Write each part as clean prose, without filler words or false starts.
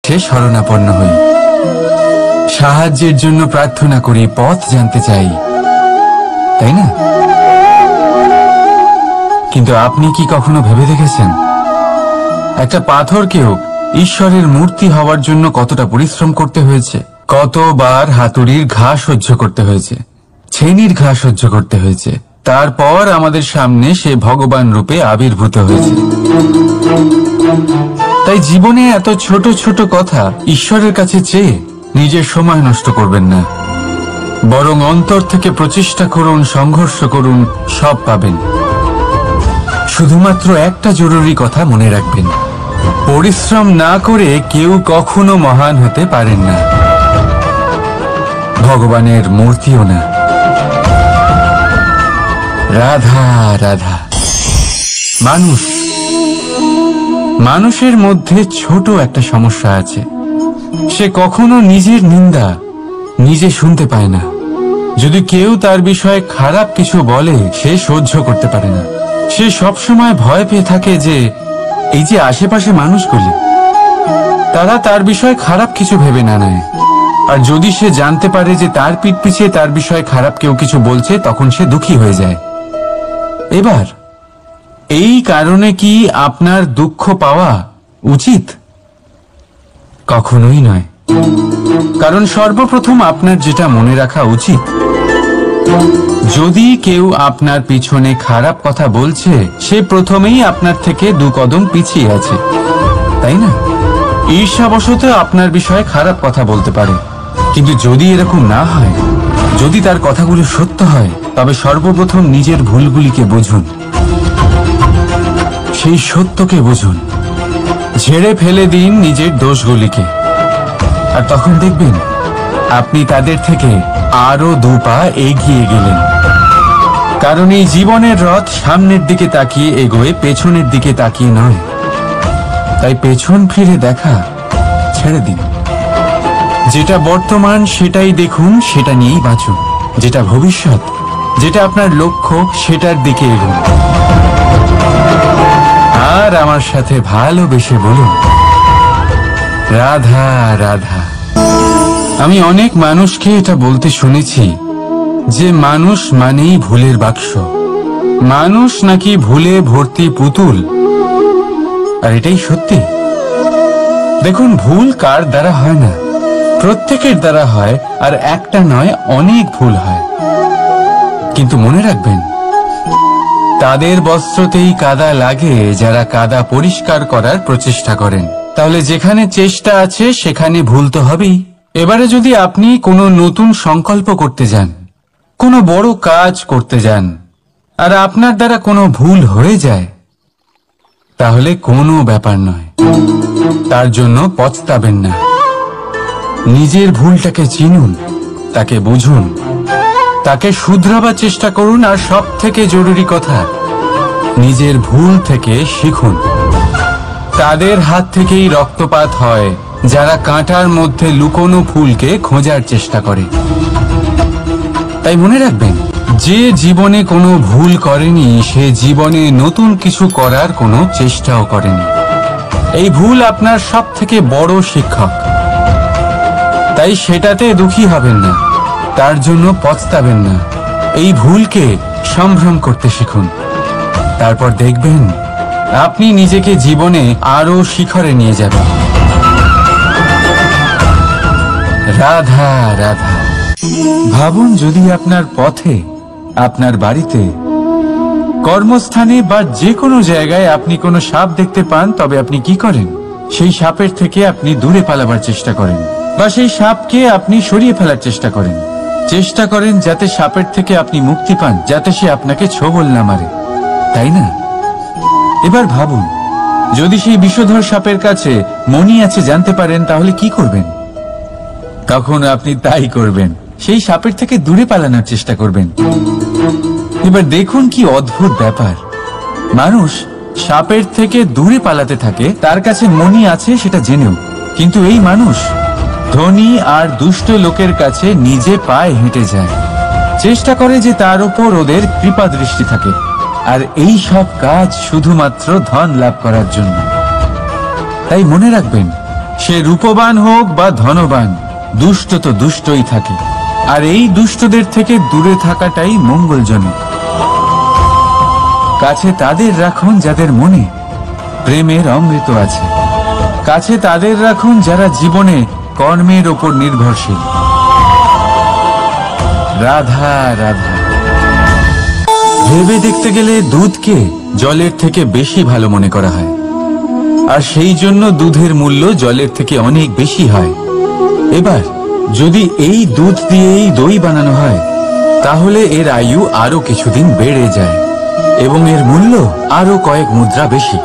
সে শরণাপন্ন হই, সাহায্যের জন্য প্রার্থনা করি, পথ জানতে চাই, তাই না? কিন্তু আপনি কি কখনো ভেবে দেখেছেন একটা পাথরকেও ঈশ্বরের মূর্তি হওয়ার জন্য কতটা পরিশ্রম করতে হয়েছে? কতবার হাতুড়ির ঘা সহ্য করতে হয়েছে, ছেনির ঘা সহ্য করতে হয়েছে, তারপর আমাদের সামনে সে ভগবান রূপে আবির্ভূত হয়েছে। তাই জীবনে এত ছোট ছোট কথা ঈশ্বরের কাছে চেয়ে নিজের সময় নষ্ট করবেন না, বরং অন্তর থেকে প্রচেষ্টা করুন, সংঘর্ষ করুন, সব পাবেন। শুধুমাত্র একটা জরুরি কথা মনে রাখবেন, পরিশ্রম না করে কেউ কখনো মহান হতে পারেন না, ভগবানের মূর্তিও না। রাধা রাধা। মানুষের মধ্যে ছোট একটা সমস্যা আছে, সে কখনো নিজের নিন্দা নিজে শুনতে পায় না। যদি কেউ তার বিষয়ে খারাপ কিছু বলে সে সহ্য করতে পারে না। সে সবসময় ভয় পেয়ে থাকে যে এই যে আশেপাশে মানুষগুলি, তারা তার বিষয়ে খারাপ কিছু ভেবে না নেয়। আর যদি সে জানতে পারে যে তার পিঠ পিছিয়ে তার বিষয়ে খারাপ কেউ কিছু বলছে, তখন সে দুঃখী হয়ে যায়। এবার এই কারণে কি আপনার দুঃখ পাওয়া উচিত? কখনোই নয়। কারণ সর্বপ্রথম আপনার যেটা মনে রাখা উচিত, যদি কেউ আপনার পিছনে খারাপ কথা বলছে, সে প্রথমেই আপনার থেকে 2 কদম পিছিয়ে আছে, তাই না? ঈর্ষাবশত আপনার বিষয়ে খারাপ কথা বলতে পারে, কিন্তু যদি এরকম না হয়, যদি তার কথাগুলো সত্য হয়, তবে সর্বপ্রথম নিজের ভুলগুলিকে বুঝুন, সেই সত্যকে বুঝুন, ঝেড়ে ফেলে দিন নিজের দোষগুলিকে। আর তখন দেখবেন আপনি তাদের থেকে আরো 2 পা এগিয়ে গেলেন। কারণ এই জীবনের রথ সামনের দিকে তাকিয়ে এগোয়, পেছনের দিকে তাকিয়ে নয়। তাই পেছন ফিরে দেখা ছেড়ে দিন। যেটা বর্তমান সেটাই দেখুন, সেটা নিয়েই বাঁচুন। যেটা ভবিষ্যৎ, যেটা আপনার লক্ষ্য, সেটার দিকে এগোন। আর আমার সাথে ভালোবেসে বলুন, রাধা রাধা। আমি অনেক মানুষকে এটা বলতে শুনেছি যে মানুষ মানেই ভুলের বাক্স, মানুষ নাকি ভুলে ভর্তি পুতুল। আর এটাই সত্যি। দেখুন, ভুল কার দ্বারা হয় না, প্রত্যেকের দ্বারা হয়। আর একটা নয়, অনেক ভুল হয়। কিন্তু মনে রাখবেন, তাদের বস্ত্রতেই কাদা লাগে যারা কাদা পরিষ্কার করার প্রচেষ্টা করেন। তাহলে যেখানে চেষ্টা আছে সেখানে ভুল তো হবেই। এবারে যদি আপনি কোনো নতুন সংকল্প করতে যান, কোনো বড় কাজ করতে যান, আর আপনার দ্বারা কোনো ভুল হয়ে যায়, তাহলে কোনো ব্যাপার নয়, তার জন্য পস্তাবেন না। নিজের ভুলটাকে চিনুন, তাকে বুঝুন, তাকে শুধরাবার চেষ্টা করুন। আর সব থেকে জরুরি কথা, নিজের ভুল থেকে শিখুন। তাদের হাত থেকেই রক্তপাত হয় যারা কাঁটার মধ্যে লুকোনো ফুলকে খোঁজার চেষ্টা করে। তাই মনে রাখবেন, যে জীবনে কোনো ভুল করেনি সে জীবনে নতুন কিছু করার কোনো চেষ্টাও করেনি। এই ভুল আপনার সব থেকে বড় শিক্ষক। তাই সেটাতে দুঃখী হবেন না, তার জন্য পস্তাবেন না। এই ভুলকে সম্ভ্রম করতে শিখুন। তারপর দেখবেন আপনি নিজেকে জীবনে আরো শিখরে নিয়ে যাবেন। রাধা রাধা। ভাবুন, যদি আপনার পথে, আপনার বাড়িতে, কর্মস্থানে বা যে কোনো জায়গায় আপনি কোনো সাপ দেখতে পান, তবে আপনি কি করেন? সেই সাপের থেকে আপনি দূরে পালাবার চেষ্টা করেন, বা সেই সাপকে আপনি সরিয়ে ফেলার চেষ্টা করেন। চেষ্টা করেন যাতে সাপের থেকে আপনি মুক্তি পান, যাতে সে আপনাকে ছোবল না মারে, তাই না? এবার ভাবুন, যদি সেই বিষধর সাপের কাছে মণি আছে জানতে পারেন, তাহলে কি করবেন? তখন আপনি তাই করবেন, সেই সাপের থেকে দূরে পালানোর চেষ্টা করবেন। এবার দেখুন কি অদ্ভুত ব্যাপার, মানুষ সাপের থেকে দূরে পালাতে থাকে, তার কাছে মণি আছে সেটা জেনেও। কিন্তু এই মানুষ ধনী আর দুষ্ট লোকের কাছে নিজে পায়ে হেঁটে যায়, চেষ্টা করে যে তার উপর ওদের কৃপা দৃষ্টি থাকে। আর এই সব কাজ শুধুমাত্র ধন লাভ করার জন্য। তাই মনে রাখবেন, সে রূপবান হোক বা ধনবান, দুষ্ট তো দুষ্টই থাকে, আর এই দুষ্টদের থেকে দূরে থাকাটাই মঙ্গলজনক। কাছে তাদের রাখুন যাদের মনে প্রেমের অমৃত আছে, কাছে তাদের রাখুন যারা জীবনে কর্মের ওপর নির্ভরশীল। রাধা রাধা। ভেবে দেখতে গেলে দুধকে জলের থেকে বেশি ভালো মনে করা হয়, আর সেই জন্য দুধের মূল্য জলের থেকে অনেক বেশি হয়। এবার যদি এই দুধ দিয়েই দই বানানো হয়, তাহলে এর আয়ু আরো কিছুদিন বেড়ে যায় এবং এর মূল্য আরো কয়েক মুদ্রা বেশি।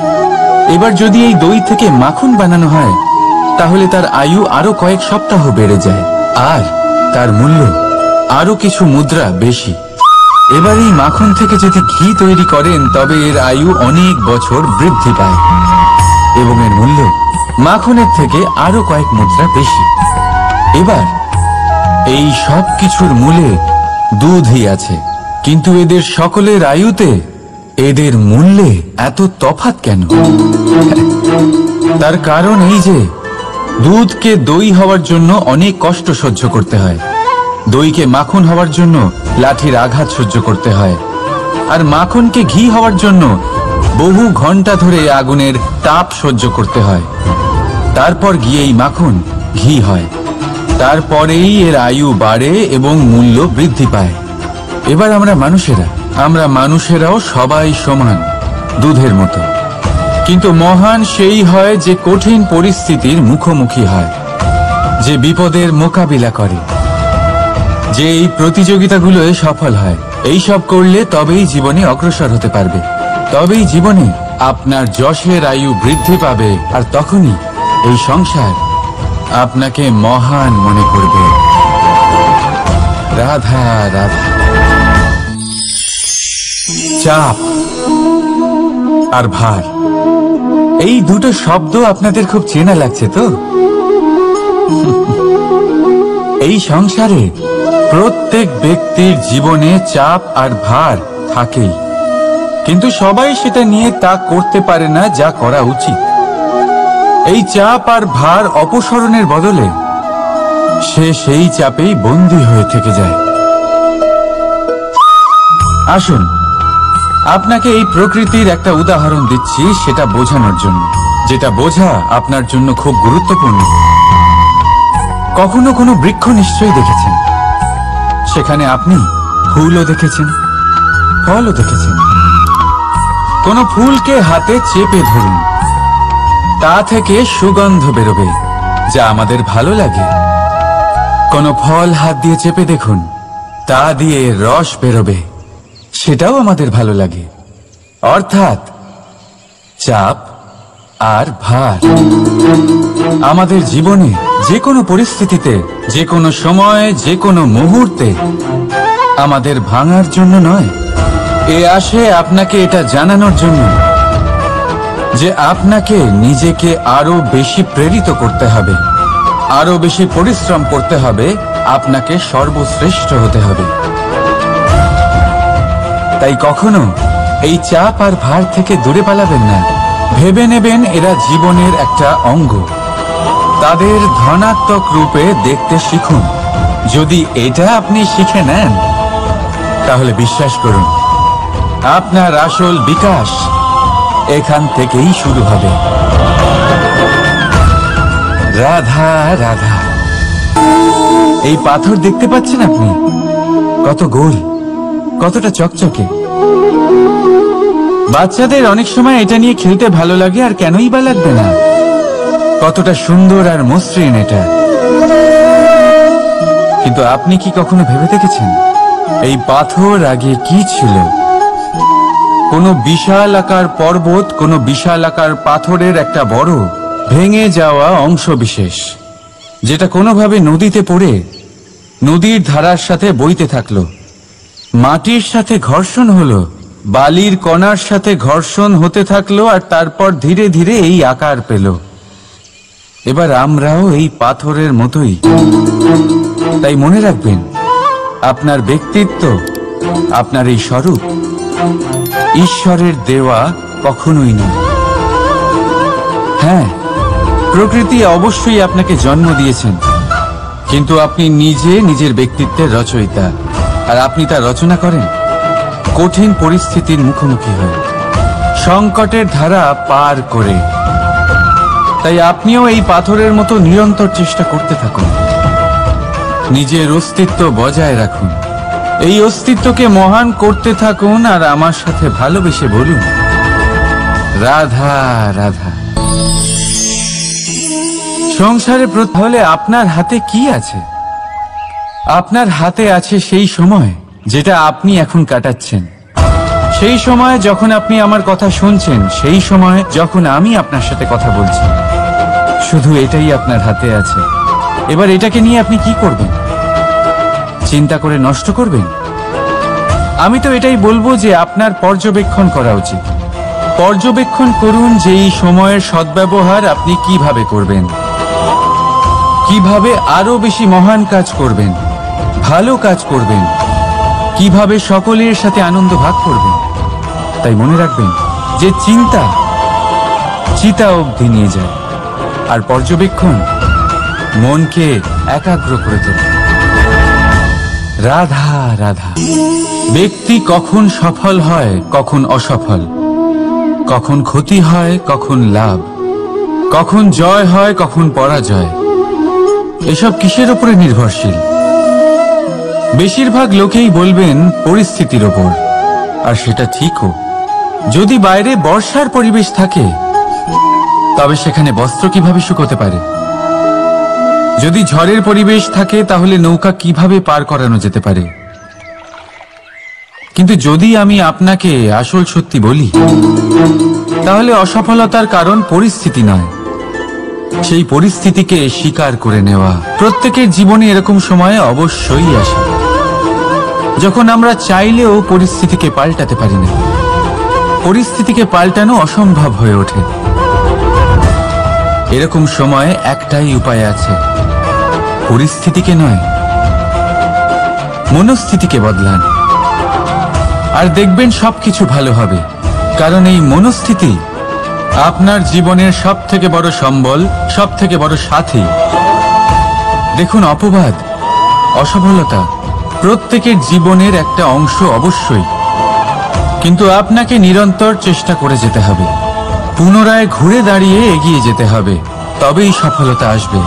এবার যদি এই দই থেকে মাখন বানানো হয়, তাহলে তার আয়ু আরো কয়েক সপ্তাহ বেড়ে যায় আর তার মূল্য আরো কিছু মুদ্রা বেশি। এবার এই মাখন থেকে যদি ঘি তৈরি করেন, তবে এর আয়ু অনেক বছর বৃদ্ধি পায় এবং এর মূল্য মাখনের থেকে আরো কয়েক মুদ্রা বেশি। এবার এই সব কিছুর মূলে দুধই আছে, কিন্তু এদের সকলের আয়ুতে এদের মূল্যে এত তফাৎ কেন? তার কারণ এই যে দুধকে দই হওয়ার জন্য অনেক কষ্ট সহ্য করতে হয়, দইকে মাখন হওয়ার জন্য লাঠির আঘাত সহ্য করতে হয়, আর মাখনকে ঘি হওয়ার জন্য বহু ঘন্টা ধরে আগুনের তাপ সহ্য করতে হয়। তারপর গিয়েই মাখন ঘি হয়, তারপরেই এর আয়ু বাড়ে এবং মূল্য বৃদ্ধি পায়। এবার আমরা মানুষেরাও সবাই সমান, দুধের মতো, কিন্তু মহান সেই হয় যে কঠিন পরিস্থিতির মুখোমুখি হয়, যে বিপদের মোকাবিলা করে, যে এই প্রতিযোগিতাগুলোয় সফল হয়। এই সব করলে তবেই জীবনে অগ্রসর হতে পারবে, তবেই জীবনে আপনার যশের আয়ু বৃদ্ধি পাবে, আর তখনই এই সংসার আপনাকে মহান মনে করবে। রাধা রাধা। চাপ আর ভার, এই দুটো শব্দ আপনাদের খুব চেনা লাগছে তো? এই সংসারে প্রত্যেক ব্যক্তির জীবনে চাপ আর ভার থাকেই, কিন্তু সবাই সেটা নিয়ে তা করতে পারে না যা করা উচিত। এই চাপ আর ভার অপসারণের বদলে সে সেই চাপেই বন্দী হয়ে থেকে যায়। আসুন, আপনাকে এই প্রকৃতির একটা উদাহরণ দিচ্ছি, সেটা বোঝানোর জন্য, যেটা বোঝা আপনার জন্য খুব গুরুত্বপূর্ণ। কখনো কোনো বৃক্ষ নিশ্চয়ই দেখেছেন, সেখানে আপনি ফুলও দেখেছেন, ফলও দেখেছেন। কোন ফুলকে হাতে চেপে ধরুন, তা থেকে সুগন্ধ বেরোবে যা আমাদের ভালো লাগে। কোন ফল হাত দিয়ে চেপে দেখুন, তা দিয়ে রস বেরোবে, সেটাও আমাদের ভালো লাগে। অর্থাৎ চাপ আর ভার আমাদের জীবনে যে কোনো পরিস্থিতিতে, যে কোনো সময়, যে কোনো মুহূর্তে আমাদের ভাঙার জন্য নয়, এ আসে আপনাকে এটা জানানোর জন্য যে আপনাকে নিজেকে আরো বেশি প্রেরিত করতে হবে, আরো বেশি পরিশ্রম করতে হবে, আপনাকে সর্বশ্রেষ্ঠ হতে হবে। তাই কখনো এই চাপ আর ভার থেকে দূরে পালাবেন না। ভেবে নেবেন এরা জীবনের একটা অঙ্গ, তাদের ধনাত্মক রূপে দেখতে শিখুন। যদি এটা আপনি শিখে নেন, তাহলে বিশ্বাস করুন, আপনার আসল বিকাশ এখান থেকেই শুরু হবে। রাধা রাধা। এই পাথর দেখতে পাচ্ছেন আপনি? কত গোল, কতটা চকচকে। বাচ্চাদের অনেক সময় এটা নিয়ে খেলতে ভালো লাগে, আর কেনই বা লাগবে না? কতটা সুন্দর আর মসৃণ এটা। কিন্তু আপনি কি কখনো ভেবে দেখেছেন এই পাথর আগে কি ছিল? কোনো বিশাল আকার পর্বত, কোনো বিশাল আকার পাথরের একটা বড় ভেঙে যাওয়া অংশ বিশেষ, যেটা কোনোভাবে নদীতে পড়ে নদীর ধারার সাথে বইতে থাকলো। মাটির সাথে ঘর্ষণ হলো, বালির কণার সাথে ঘর্ষণ হতে থাকলো, আর তারপর ধীরে ধীরে এই আকার পেল। এবার আমরাও এই পাথরের মতোই। তাই মনে রাখবেন, আপনার ব্যক্তিত্ব, আপনার এই স্বরূপ ঈশ্বরের দেওয়া কখনোই নয়। হ্যাঁ, প্রকৃতি অবশ্যই আপনাকে জন্ম দিয়েছেন, কিন্তু আপনি নিজে নিজের ব্যক্তিত্বের রচয়িতা। আর আপনি তা রচনা করেন কঠিন পরিস্থিতির মুখোমুখি হয়ে, সংকটের ধারা পার করে। তাই আপনিও এই পাথরের মতো নিরন্তর চেষ্টা করতে থাকুন, নিজের অস্তিত্ব বজায় রাখুন, এই অস্তিত্বকে মহান করতে থাকুন। আর আমার সাথে ভালোবেসে বলুন, রাধা রাধা। সংসারে হলে আপনার হাতে কি আছে? আপনার হাতে আছে সেই সময় যেটা আপনি এখন কাটাচ্ছেন, সেই সময় যখন আপনি আমার কথা শুনছেন, সেই সময় যখন আমি আপনার সাথে কথা বলছি। শুধু এটাই আপনার হাতে আছে। এবার এটাকে নিয়ে আপনি কি করবেন? চিন্তা করে নষ্ট করবেন? আমি তো এটাই বলবো যে আপনার পর্যবেক্ষণ করা উচিত। পর্যবেক্ষণ করুন যে এই সময়ের সদ্ব্যবহার আপনি কিভাবে করবেন, কিভাবে আরো বেশি মহান কাজ করবেন, ভালো কাজ করবেন, কিভাবে সকলের সাথে আনন্দ ভাগ করবেন। তাই মনে রাখবেন যে চিন্তা চিতা অবধি নিয়ে যায়, আর পর্যবেক্ষণ মনকে একাগ্র করে তোলে। রাধা রাধা। ব্যক্তি কখন সফল হয়, কখন অসফল, কখন ক্ষতি হয়, কখন লাভ, কখন জয় হয়, কখন পরাজয়, এসব কিসের উপরে নির্ভরশীল? বেশিরভাগ লোকেই বলবেন পরিস্থিতির ওপর। আর সেটা ঠিকও। যদি বাইরে বর্ষার পরিবেশ থাকে, তবে সেখানে বস্ত্র কিভাবে শুকোতে পারে? যদি ঝড়ের পরিবেশ থাকে, তাহলে নৌকা কিভাবে পার করানো যেতে পারে? কিন্তু যদি আমি আপনাকে আসল সত্যি বলি, তাহলে অসফলতার কারণ পরিস্থিতি নয়, সেই পরিস্থিতিকে স্বীকার করে নেওয়া। প্রত্যেকের জীবনে এরকম সময় অবশ্যই আসে যখন আমরা চাইলেও পরিস্থিতিকে পাল্টাতে পারি না। পরিস্থিতিকে পাল্টানো অসম্ভব হয়ে ওঠে। এরকম সময়ে একটাই উপায় আছে, পরিস্থিতিকে নয়, মনস্থিতিকে বদলান, আর দেখবেন সবকিছু ভালো হবে। কারণ এই মনস্থিতি আপনার জীবনের সব থেকে বড় সম্বল, সব থেকে বড় সাথী। দেখুন, অপবাদ, অসফলতা প্রত্যেকের জীবনের একটা অংশ অবশ্যই, কিন্তু আপনাকে নিরন্তর চেষ্টা করে যেতে হবে, পুনরায় ঘুরে দাঁড়িয়ে এগিয়ে যেতে হবে, তবেই সফলতা আসবে।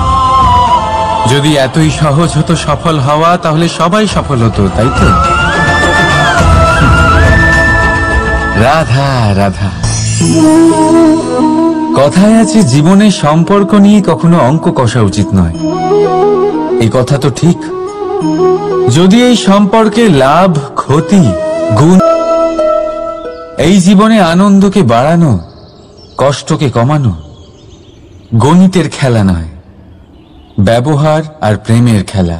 যদি এতই সহজ হতো সফল হওয়া, তাহলে সবাই সফল হতো, তাই তো? রাধা রাধা। কথায় আছে, জীবনে সম্পর্ক নিয়ে কখনো অঙ্ক কষা উচিত নয়। এই কথা তো ঠিক। যদি এই সম্পর্কে লাভ, ক্ষতি, গুণ, এই জীবনে আনন্দকে বাড়ানো, কষ্টকে কমানো গণিতের খেলা নয়, ব্যবহার আর প্রেমের খেলা।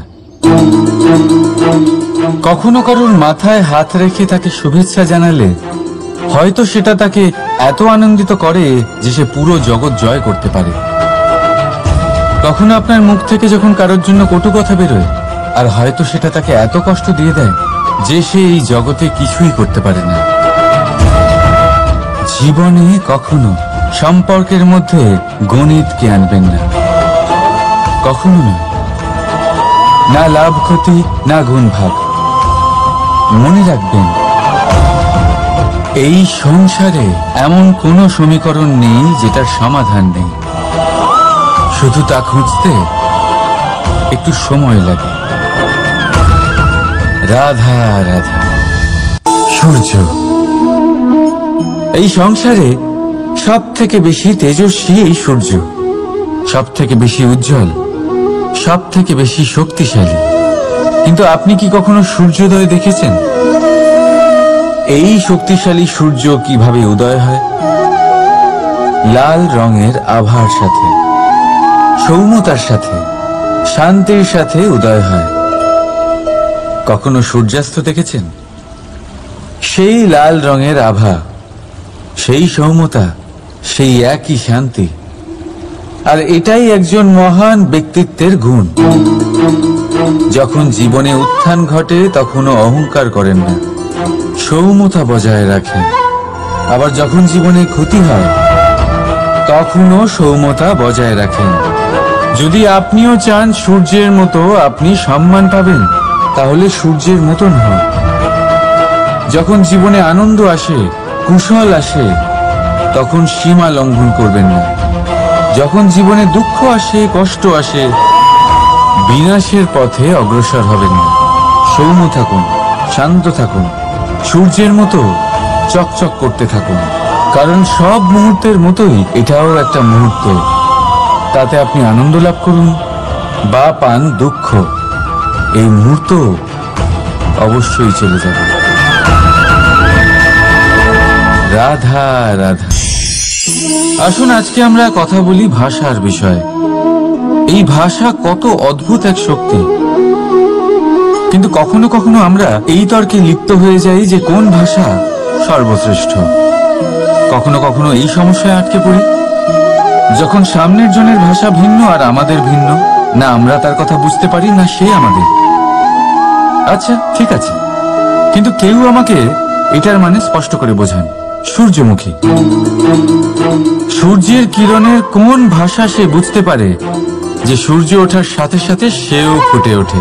কখনো কারোর মাথায় হাত রেখে তাকে শুভেচ্ছা জানালে হয়তো সেটা তাকে এত আনন্দিত করে যে সে পুরো জগৎ জয় করতে পারে। কখনো আপনার মুখ থেকে যখন কারোর জন্য কটু কথা বেরোয়, আর হয়তো সেটা তাকে এত কষ্ট দিয়ে দেয় যে সে এই জগতে কিছুই করতে পারে না। জীবনে কখনো সম্পর্কের মধ্যে গণিতকে আনবেন না, কখনো না। না লাভ ক্ষতি, না গুণ ভাগ। মনে রাখবেন, এই সংসারে এমন কোনো সমীকরণ নেই যেটার সমাধান নেই। শুধু তা খুঁজতে একটু সময় লাগে। রাধা রাধা। সূর্য এই সংসারে সব থেকে বেশি তেজস্বী, এই সূর্য সব থেকে বেশি উজ্জ্বল, সব থেকে বেশি শক্তিশালী। কিন্তু আপনি কি কখনো সূর্যোদয় দেখেছেন? এই শক্তিশালী সূর্য কিভাবে উদয় হয়? লাল রঙের আভার সাথে, সৌম্যতার সাথে, শান্তির সাথে উদয় হয়। কখনো সূর্যাস্ত দেখেছেন? সেই লাল রঙের আভা, সেই সৌম্যতা, সেই একই শান্তি। আর এটাই একজন মহান ব্যক্তিত্বের গুণ। যখন জীবনে উত্থান ঘটে, তখনও অহংকার করেন না, সৌম্যতা বজায় রাখেন। আবার যখন জীবনে ক্ষতি হয়, তখনও সৌম্যতা বজায় রাখেন। যদি আপনিও চান সূর্যের মতো আপনি সম্মান পাবেন, তাহলে সূর্যের মতন হন। যখন জীবনে আনন্দ আসে, কুশল আসে, তখন সীমা লঙ্ঘন করবেন না। যখন জীবনে দুঃখ আসে, কষ্ট আসে, বিনাশের পথে অগ্রসর হবেন না। সৌম্য থাকুন, শান্ত থাকুন, সূর্যের মতো চকচক করতে থাকুন। কারণ সব মুহূর্তের মতোই এটাও একটা মুহূর্ত। তাতে আপনি আনন্দ লাভ করুন বা পান দুঃখ, এই মুহূর্ত অবশ্যই চলে যাবে। রাধা রাধা। আসুন আজকে আমরা কথা বলি ভাষার বিষয়ে। এই ভাষা কত অদ্ভুত এক শক্তি, কিন্তু কখনো কখনো আমরা এই তর্কে লিপ্ত হয়ে যাই যে কোন ভাষা সর্বশ্রেষ্ঠ। কখনো কখনো এই সমস্যায় আটকে পড়ি, যখন সামনের জনের ভাষা ভিন্ন আর আমাদের ভিন্ন, না আমরা তার কথা বুঝতে পারি না সে আমাদের। আচ্ছা ঠিক আছে, কিন্তু কেউ আমাকে এটার মানে স্পষ্ট করে বোঝান। সূর্যমুখী, সূর্যের কিরণের কোন ভাষা সে বুঝতে পারে যে সূর্য ওঠার সাথে সাথে সেও ফুটে ওঠে?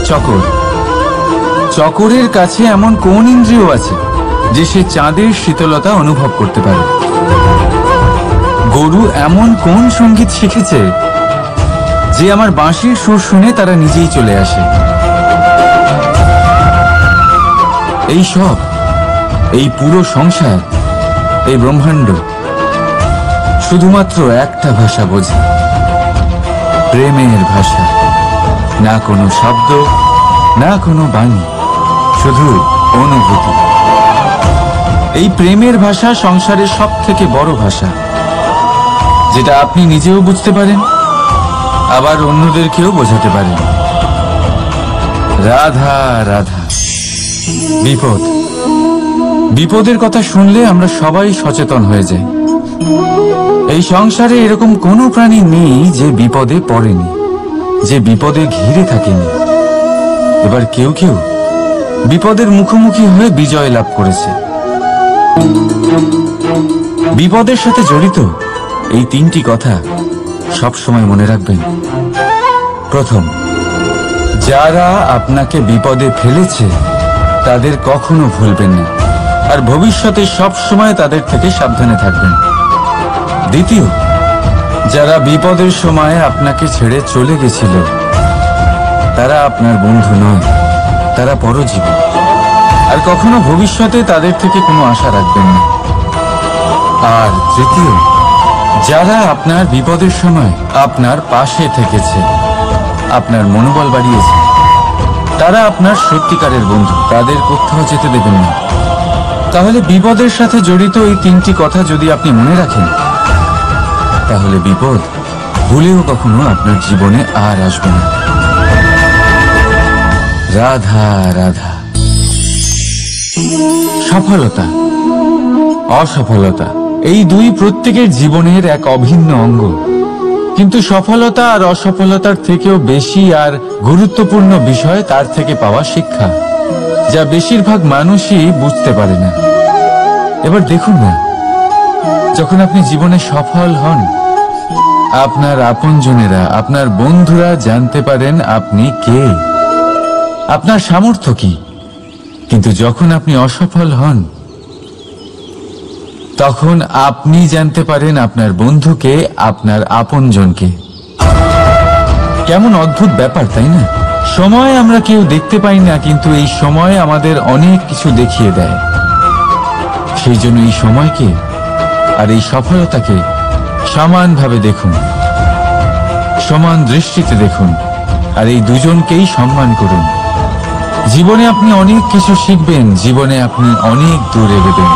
চকর, চকরের কাছে এমন কোন ইন্দ্রিয় আছে যে সে চাঁদের শীতলতা অনুভব করতে পারে? গরু এমন কোন সঙ্গীত শিখেছে যে আমার বাঁশির সুর শুনে তারা নিজেই চলে আসে? এই সব, এই পুরো সংসার, এই ব্রহ্মাণ্ড শুধুমাত্র একটা ভাষা বোঝে, প্রেমের ভাষা। না কোনো শব্দ, না কোনো বাণী, শুধু অনুভূতি। এই প্রেমের ভাষা সংসারের সব থেকে বড় ভাষা, যেটা আপনি নিজেও বুঝতে পারেন, আবার অন্যদেরকেও বোঝাতে পারেন। রাধা রাধা। বিপদ, বিপদের কথা শুনলে আমরা সবাই সচেতন হয়ে যাই। এই সংসারে এরকম কোনো প্রাণী নেই যে বিপদে পড়েনি, যে বিপদে ঘিরে থাকেনি। এবার কেউ কেউ বিপদের মুখোমুখি হয়ে বিজয় লাভ করেছে। বিপদের সাথে জড়িত এই তিনটি কথা সব সময় মনে রাখবেন। প্রথম, যারা আপনাকে বিপদে ফেলেছে তাদের কখনো ভুলবেন না, আর ভবিষ্যতে সব সময় তাদের থেকে সাবধানে থাকবেন। দ্বিতীয়, যারা বিপদের সময় আপনাকে ছেড়ে চলে গেছিল তারা আপনার বন্ধু নয়, তারা পরজীবী, আর কখনো ভবিষ্যতে তাদের থেকে কোনো আশা রাখবেন না। আর তৃতীয়, যারা আপনার বিপদের সময় আপনার পাশে থেকেছে, আপনার মনোবল বাড়িয়েছে, তারা আপনার সত্যিকারের বন্ধু, তাদের কোথাও যেতে দেবেন না। তাহলে বিপদের সাথে জড়িত এই তিনটি কথা যদি আপনি মনে রাখেন, তাহলে বিপদ ভুলেও কখনো আপনার জীবনে আর আসবে না। রাধা রাধা। সফলতা, অসফলতা, এই দুই প্রত্যেকের জীবনের এক অভিন্ন অঙ্গ। কিন্তু সফলতা আর অসফলতার থেকেও বেশি আর গুরুত্বপূর্ণ বিষয় তার থেকে পাওয়া শিক্ষা, যা বেশিরভাগ মানুষই বুঝতে পারে না। এবার দেখুন না, যখন আপনি জীবনে সফল হন, আপনার আপনজনেরা, আপনার বন্ধুরা জানতে পারেন আপনি কে, আপনার সামর্থ্য কি। কিন্তু যখন আপনি অসফল হন, তখন আপনি জানতে পারেন আপনার বন্ধুকে, আপনার আপনজনকে। কেমন অদ্ভুত ব্যাপার, তাই না? সময় আমরা কেউ দেখতে পাই না, কিন্তু এই সময় আমাদের অনেক কিছু দেখিয়ে দেয়। সেই জন্য এই সময়কে আর এই সফলতাকে সমানভাবে দেখুন, সমান দৃষ্টিতে দেখুন, আর এই দুজনকেই সম্মান করুন। জীবনে আপনি অনেক কিছু শিখবেন, জীবনে আপনি অনেক দূর এগোবেন।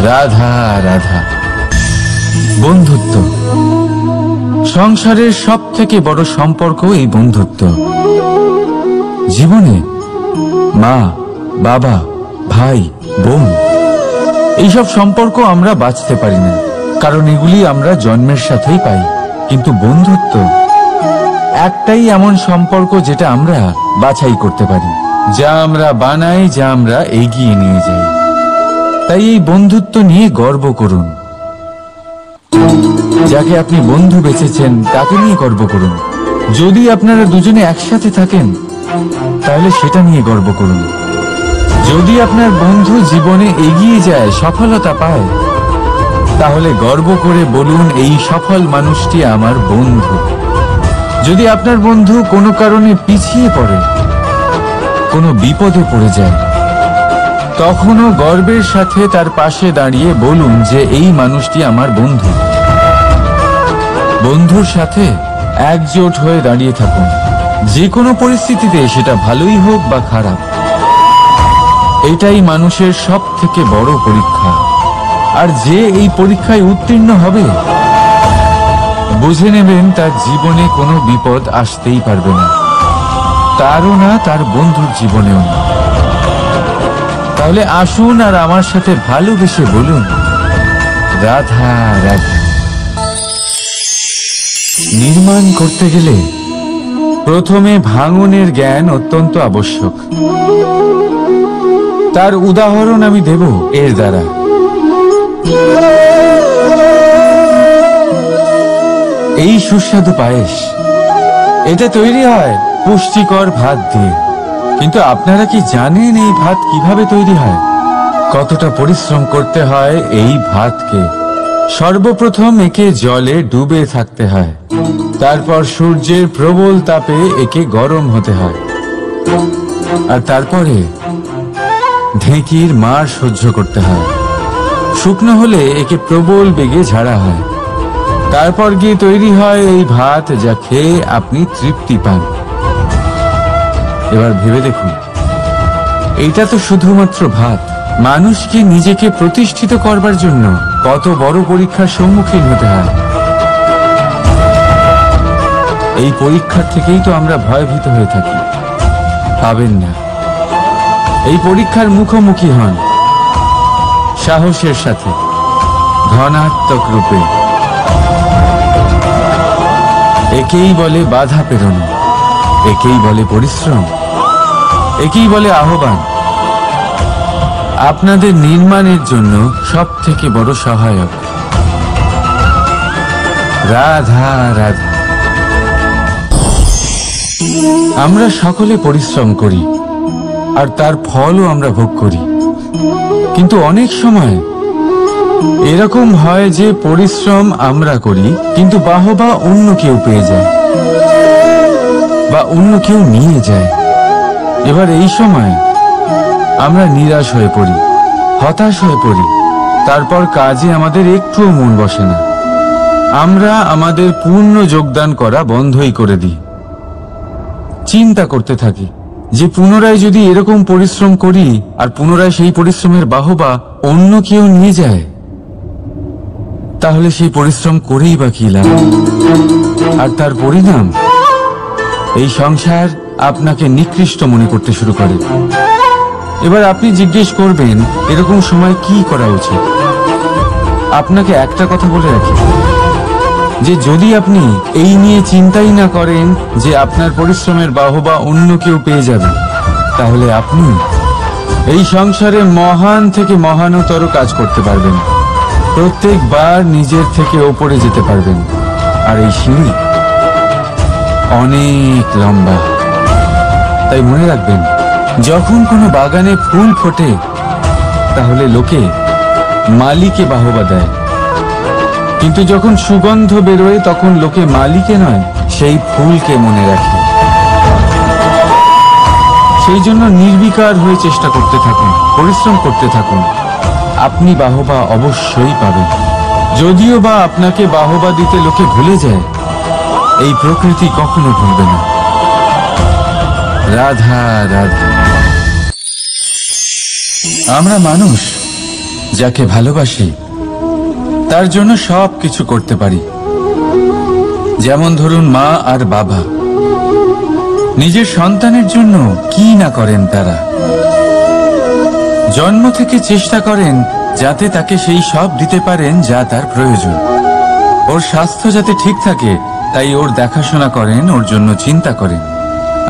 রাধা রাধা। বন্ধুত্ব, সংসারের সব থেকে বড় সম্পর্ক এই বন্ধুত্ব। জীবনে মা, বাবা, ভাই, বোন, এইসব সম্পর্ক আমরা বাঁচতে পারি না, কারণ এগুলি আমরা জন্মের সাথেই পাই। কিন্তু বন্ধুত্ব একটাই এমন সম্পর্ক যেটা আমরা বাছাই করতে পারি, যা আমরা বানাই, যা আমরা এগিয়ে নিয়ে যাই। তাই এই বন্ধুত্ব নিয়ে গর্ব করুন, যাকে আপনি বন্ধু বেছেছেন তাকে নিয়ে গর্ব করুন। যদি আপনারা দুজনে একসাথে থাকেন তাহলে সেটা নিয়ে গর্ব করুন। যদি আপনার বন্ধু জীবনে এগিয়ে যায়, সফলতা পায়, তাহলে গর্ব করে বলুন এই সফল মানুষটি আমার বন্ধু। যদি আপনার বন্ধু কোনো কারণে পিছিয়ে পড়ে, কোনো বিপদে পড়ে যায়, তখনও গর্বের সাথে তার পাশে দাঁড়িয়ে বলুন যে এই মানুষটি আমার বন্ধু। বন্ধুর সাথে একজোট হয়ে দাঁড়িয়ে থাকুন, যে কোনো পরিস্থিতিতে, সেটা ভালোই হোক বা খারাপ। এটাই মানুষের সব থেকে বড় পরীক্ষা। আর যে এই পরীক্ষায় উত্তীর্ণ হবে, বুঝে নেবেন তার জীবনে কোনো বিপদ আসতেই পারবে না, তারও না, তার বন্ধুর জীবনেও না। তাহলে আসুন আর আমার সাথে ভালোবেসে বলুন, রাধা রাধা। নির্মাণ করতে গেলে প্রথমে ভাঙনের জ্ঞান অত্যন্ত আবশ্যক। তার উদাহরণ আমি দেব এর দ্বারা। এই সুস্বাদু পায়েস, এটা তৈরি হয় পুষ্টিকর ভাত দিয়ে। কিন্তু আপনারা কি জানেন এই ভাত কিভাবে তৈরি হয়? কতটা পরিশ্রম করতে হয় এই ভাতকে? সর্বপ্রথম একে জলে ডুবে থাকতে হয়, তারপর সূর্যের প্রবল তাপে একে গরম হতে হয়, আর তারপরে ঢেঁকির মার সহ্য করতে হয়। শুকনো হলে একে প্রবল বেগে ঝাড়া হয়, তারপর গিয়ে তৈরি হয় এই ভাত, যা খেয়ে আপনি তৃপ্তি পান। এবার ভেবে দেখুন, এটা তো শুধুমাত্র ভাত। মানুষকে নিজেকে প্রতিষ্ঠিত করবার জন্য কত বড় পরীক্ষার সম্মুখীন হতে হয়। এই পরীক্ষার থেকেই তো আমরা ভয়ভীত হয়ে থাকি। পাবেন না, এই পরীক্ষার মুখোমুখি হন সাহসের সাথে, ধনাত্মক রূপে। একেই বলে বাধা পেরোনো, একেই বলে পরিশ্রম, একেই বলে আহ্বান। আপনাদের নির্মাণের জন্য সব থেকে বড় সহায়ক। রাধা রাধা। আমরা সকলে পরিশ্রম করি আর তার ফলও আমরা ভোগ করি। কিন্তু অনেক সময় এরকম হয় যে পরিশ্রম আমরা করি, কিন্তু বাহবা অন্য কেউ পেয়ে যায় বা অন্য কেউ নিয়ে যায়। এবার এই সময় আমরা নিরাশ হয়ে পড়ি, হতাশ হয়ে পড়ি, তারপর কাজে আমাদের একটুও মন বসে না। আমরা আমাদের পূর্ণ যোগদান করা বন্ধই করে দিই। চিন্তা করতে থাকি যে পুনরায় যদি এরকম পরিশ্রম করি আর পুনরায় সেই পরিশ্রমের বাহবা অন্য কেউ নিয়ে যায়, তাহলে সেই পরিশ্রম করেই বা কি লাভ? আর তার পরিণাম, এই সংসার আপনাকে নিকৃষ্ট মনে করতে শুরু করে। এবার আপনি জিজ্ঞেস করবেন, এরকম সময় কি করা উচিত? আপনাকে একটা কথা বলে রাখি, যে যদি আপনি এই নিয়ে চিন্তাই না করেন যে আপনার পরিশ্রমের বাহবা অন্য কেউ পেয়ে যাবে, তাহলে আপনি এই সংসারে মহান থেকে মহানতর কাজ করতে পারবেন। প্রত্যেকবার নিজের থেকে ওপরে যেতে পারবেন। আর এই সিঁড়ি অনেক লম্বা। তাই মনে রাখবেন, যখন কোনো বাগানে ফুল ফোটে, তাহলে লোকে মালিকে বাহবা দেয়, কিন্তু যখন সুগন্ধ বেরোয় তখন লোকে মালিকে নয়, সেই ফুলকে মনে রাখে। সেই জন্য নির্বিকার হয়ে চেষ্টা করতে থাকুন, পরিশ্রম করতে থাকুন। আপনি বাহবা অবশ্যই পাবেন। যদিও বা আপনাকে বাহবা দিতে লোকে ভুলে যায়, এই প্রকৃতি কখনো ভুলবে না। রাধা রাধা। আমরা মানুষ যাকে ভালোবাসি তার জন্য সব কিছু করতে পারি। যেমন ধরুন, মা আর বাবা নিজের সন্তানের জন্য কি না করেন। তারা জন্ম থেকে চেষ্টা করেন যাতে তাকে সেই সব দিতে পারেন যা তার প্রয়োজন। ওর স্বাস্থ্য যাতে ঠিক থাকে, তাই ওর দেখাশোনা করেন, ওর জন্য চিন্তা করেন।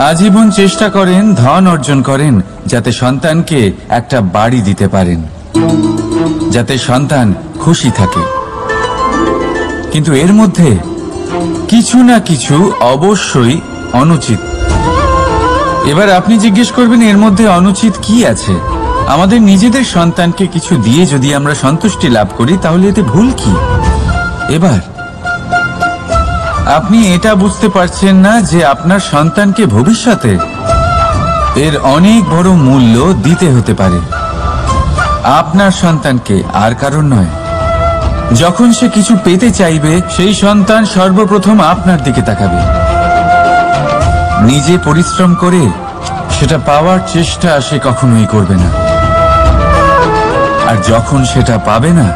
আজীবন চেষ্টা করেন, ধন অর্জন করেন, যাতে সন্তানকে একটা বাড়ি দিতে পারেন, যাতে সন্তান খুশি থাকে। কিন্তু এর মধ্যে কিছু না কিছু অবশ্যই অনুচিত। এবার আপনি জিজ্ঞেস করবেন এর মধ্যে অনুচিত কি আছে? আমাদের নিজেদের সন্তানকে কিছু দিয়ে যদি আমরা সন্তুষ্টি লাভ করি তাহলে এতে ভুল কি? এবার আপনি এটা বুঝতে পারছেন না যে আপনার সন্তানকে ভবিষ্যতে এর অনেক বড় মূল্য দিতে হতে পারে। আপনার সন্তানকে, আর কারণ নয়। যখন সে কিছু পেতে চাইবে সেই সন্তান সর্বপ্রথম আপনার দিকে তাকাবে। নিজে পরিশ্রম করে সেটা পাওয়ার চেষ্টা সে কখনোই করবে না। আর যখন সেটা পাবে না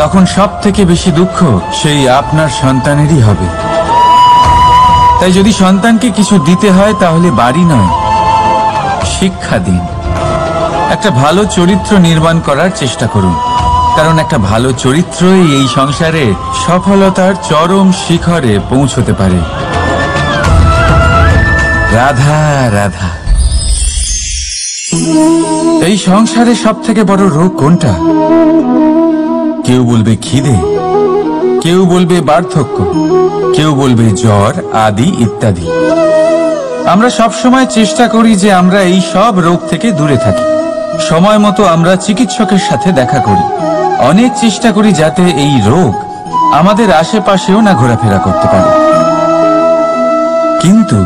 তখন সবথেকে বেশি দুঃখ সেই আপনার সন্তানেরই হবে। তাই যদি সন্তানকে কিছু দিতে হয় তাহলে বাড়ি নয়, শিক্ষা দিন। একটা ভালো চরিত্র নির্মাণ করার চেষ্টা করুন, কারণ একটা ভালো চরিত্রই এই সংসারে সফলতার চরম শিখরে পৌঁছতে পারে। রাধা রাধা। এই সংসারে সব থেকে বড় রোগ কোনটা? কেউ বলবে খিদে, কেউ বলবে বার্ধক্য, কেউ বলবে জ্বর আদি ইত্যাদি। আমরা সব সময় চেষ্টা করি যে আমরা এই সব রোগ থেকে দূরে থাকি। সময় মতো আমরা চিকিৎসকের সাথে দেখা করি। অনেক চেষ্টা করি যাতে এই রোগ আমাদের আশেপাশেও না ঘোরাফেরা করতে পারে। কিন্তু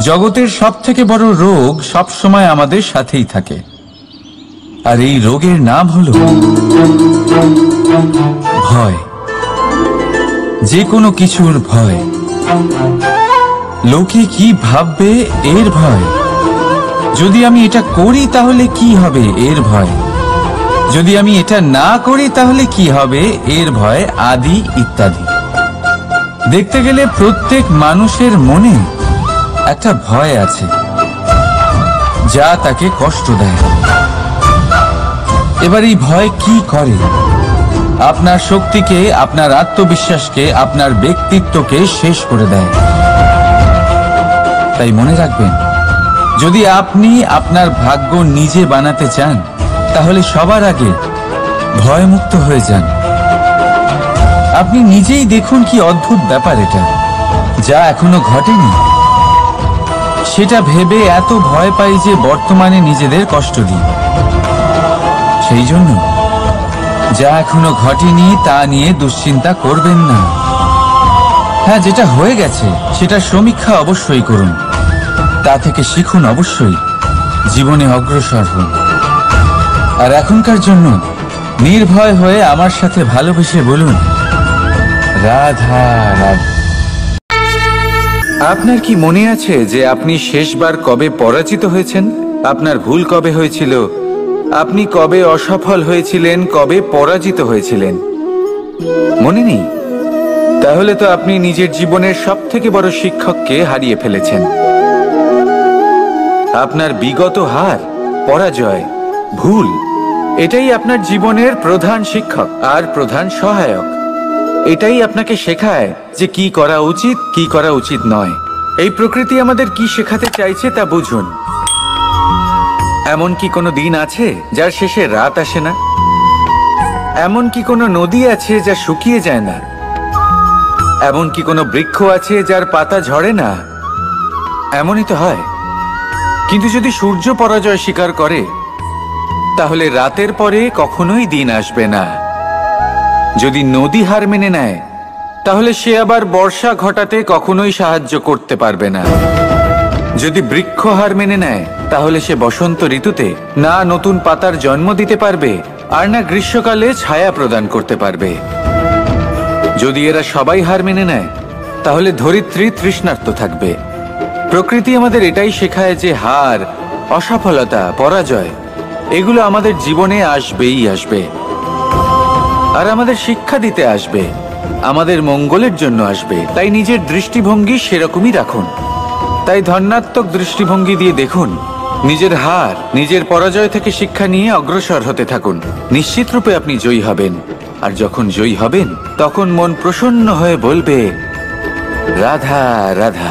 জগতের সব থেকে বড় রোগ সব সময় আমাদের সাথেই থাকে, আর এই রোগের নাম হলো ভয়। যে কোনো কিছুর ভয়। লোকে কি ভাববে এর ভয়। যদি আমি এটা করি তাহলে কি হবে এর ভয়। যদি আমি এটা না করি তাহলে কি হবে এর ভয় আদি ইত্যাদি। দেখতে গেলে প্রত্যেক মানুষের মনে একটা ভয় আছে যা তাকে কষ্ট দেয়। এবার এই ভয় কি করে? আপনার শক্তিকে, আপনার আত্মবিশ্বাসকে, আপনার ব্যক্তিত্বকে শেষ করে দেয়। তাই মনে রাখবেন, যদি আপনি আপনার ভাগ্য নিজে বানাতে চান তাহলে সবার আগে ভয়মুক্ত হয়ে যান। আপনি নিজেই দেখুন কি অদ্ভুত ব্যাপার এটা, যা এখনো ঘটেনি সেটা ভেবে এত ভয় পাই যে বর্তমানে নিজেদের কষ্ট দিই। সেই জন্য যা এখনো ঘটেনি তা নিয়ে দুশ্চিন্তা করবেন না। হ্যাঁ, যেটা হয়ে গেছে সেটা সমীক্ষা অবশ্যই করুন, তা থেকে শিখুন, অবশ্যই জীবনে অগ্রসর হন। আর এখনকার জন্য নির্ভয় হয়ে আমার সাথে ভালোবেসে বলুন রাধা রাধা। আপনার কি মনে আছে যে আপনি শেষবার কবে পরাজিত হয়েছেন? আপনার ভুল কবে হয়েছিল? আপনি কবে অসফল হয়েছিলেন, কবে পরাজিত হয়েছিলেন? মনে নেই? তাহলে তো আপনি নিজের জীবনের সব থেকে বড় শিক্ষককে হারিয়ে ফেলেছেন। আপনার বিগত হার, পরাজয়, ভুল এটাই আপনার জীবনের প্রধান শিক্ষক আর প্রধান সহায়ক। এটাই আপনাকে শেখায় যে কি করা উচিত, কি করা উচিত নয়। এই প্রকৃতি আমাদের কি শেখাতে চাইছে তা বুঝুন। এমন কি কোনো দিন আছে যার শেষে রাত আসে না? এমন কি কোনো নদী আছে যা শুকিয়ে যায় না? এমন কি কোনো বৃক্ষ আছে যার পাতা ঝরে না? এমনই তো হয়। কিন্তু যদি সূর্য পরাজয় স্বীকার করে তাহলে রাতের পরে কখনোই দিন আসবে না। যদি নদী হার মেনে নেয় তাহলে সে আবার বর্ষা ঘটাতে কখনোই সাহায্য করতে পারবে না। যদি বৃক্ষ হার মেনে নেয় তাহলে সে বসন্ত ঋতুতে না নতুন পাতার জন্ম দিতে পারবে আর না গ্রীষ্মকালে ছায়া প্রদান করতে পারবে। যদি এরা সবাই হার মেনে নেয় তাহলে ধরিত্রী তৃষ্ণার্ত থাকবে। প্রকৃতি আমাদের এটাই শেখায় যে হার, অসফলতা, পরাজয় এগুলো আমাদের জীবনে আসবেই আসবে, আর আমাদের শিক্ষা দিতে আসবে, আমাদের মঙ্গলের জন্য আসবে। তাই নিজের দৃষ্টিভঙ্গি সেরকমই রাখুন। তাই ধনাত্মক দৃষ্টিভঙ্গি দিয়ে দেখুন, নিজের হার, নিজের পরাজয় থেকে শিক্ষা নিয়ে অগ্রসর হতে থাকুন। নিশ্চিত রূপে আপনি জয়ী হবেন। আর যখন জয়ী হবেন তখন মন প্রসন্ন হয়ে বলবে রাধা রাধা।